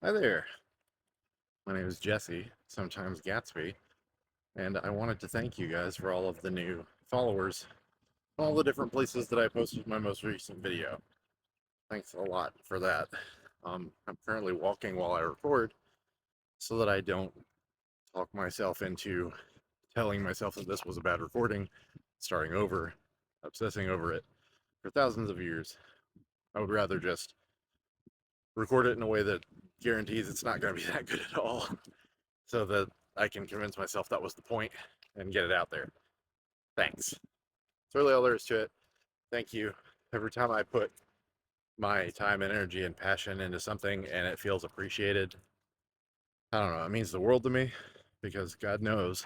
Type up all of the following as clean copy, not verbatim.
Hi there. My name is Jesse, sometimes Gatsby, and I wanted to thank you guys for all of the new followers, all the different places that I posted my most recent video. Thanks a lot for that. I'm currently walking while I record so that I don't talk myself into telling myself that this was a bad recording, starting over, obsessing over it for thousands of years. I would rather just record it in a way that guarantees it's not going to be that good at all, so that I can convince myself that was the point and get it out there. Thanks. That's really all there is to it. Thank you. Every time I put my time, energy, and passion into something and it feels appreciated, I don't know, it means the world to me because God knows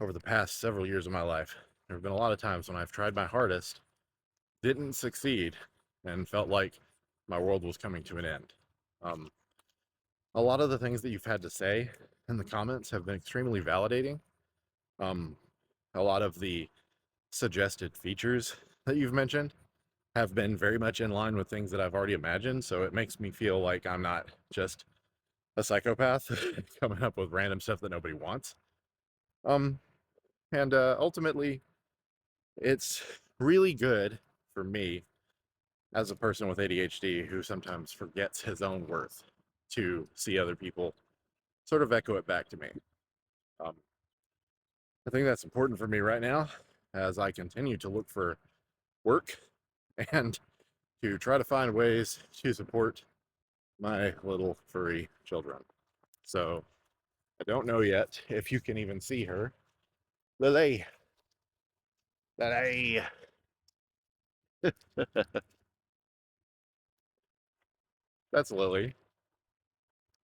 over the past several years of my life, there have been a lot of times when I've tried my hardest, didn't succeed, and felt like my world was coming to an end. Um, a lot of the things that you've had to say in the comments have been extremely validating. Um, a lot of the suggested features that you've mentioned have been very much in line with things that I've already imagined, so it makes me feel like I'm not just a psychopath coming up with random stuff that nobody wants. Um, and ultimately, it's really good for me as a person with ADHD who sometimes forgets his own worth to see other people sort of echo it back to me. Um, I think that's important for me right now as I continue to look for work and to try to find ways to support my little furry children. So I don't know yet if you can even see her. Lily. Lily. That's Lily.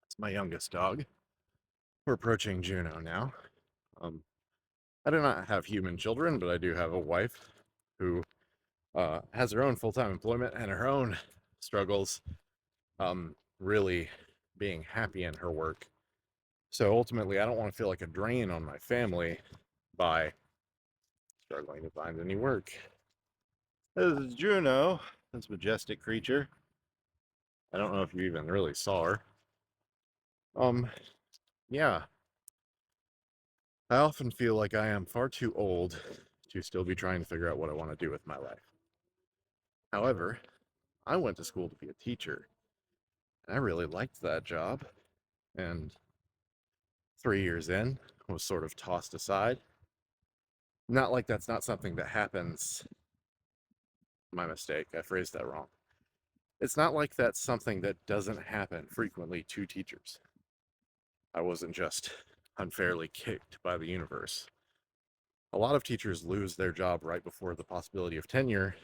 It's my youngest dog. We're approaching Juno now. Um, I do not have human children, but I do have a wife who has her own full-time employment and her own struggles, really being happy in her work. So ultimately, I don't want to feel like a drain on my family by struggling to find any work. This is Juno, this majestic creature. I don't know if you even really saw her. Um, yeah, I often feel like I am far too old to still be trying to figure out what I want to do with my life. However, I went to school to be a teacher, and I really liked that job. And 3 years in, was sort of tossed aside. Not like that's not something that happens. My mistake, I phrased that wrong. It's not like that's something that doesn't happen frequently to teachers. I wasn't just unfairly kicked by the universe. A lot of teachers lose their job right before the possibility of tenure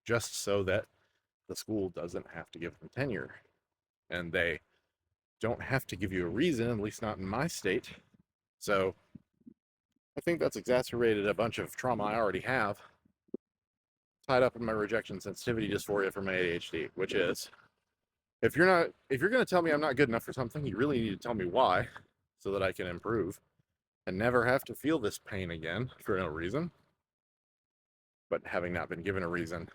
just so that the school doesn't have to give them tenure. And they don't have to give you a reason, at least not in my state. So I think that's exacerbated a bunch of trauma I already have tied up in my rejection sensitivity dysphoria for my ADHD, which is if you're going to tell me I'm not good enough for something, you really need to tell me why so that I can improve and never have to feel this pain again for no reason. But having not been given a reason,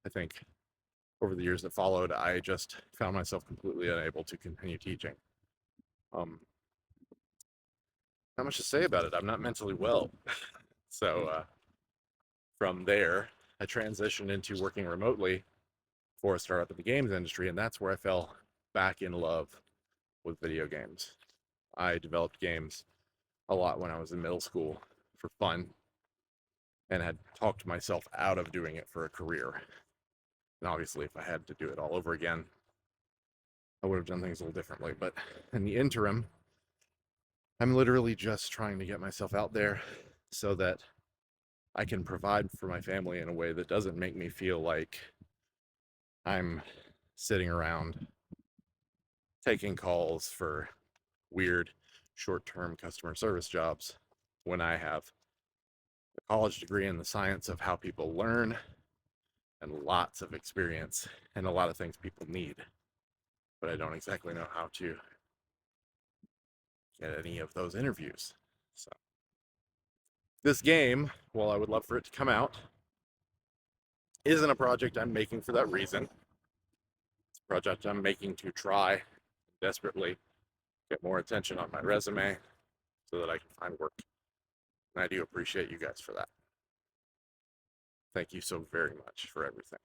I think over the years that followed, I just found myself completely unable to continue teaching. Um, not much to say about it. I'm not mentally well. So from there, I transitioned into working remotely for a startup in the games industry, and that's where I fell back in love with video games. I developed games a lot when I was in middle school for fun and had talked myself out of doing it for a career. And obviously, if I had to do it all over again, I would have done things a little differently. But in the interim, I'm literally just trying to get myself out there so that I can provide for my family in a way that doesn't make me feel like I'm sitting around taking calls for weird short-term customer service jobs when I have a college degree in the science of how people learn and lots of experience and a lot of things people need. But I don't exactly know how to get any of those interviews. So this game, while I would love for it to come out, isn't a project I'm making for that reason. It's a project I'm making to try desperately get more attention on my resume so that I can find work. And I do appreciate you guys for that. Thank you so very much for everything.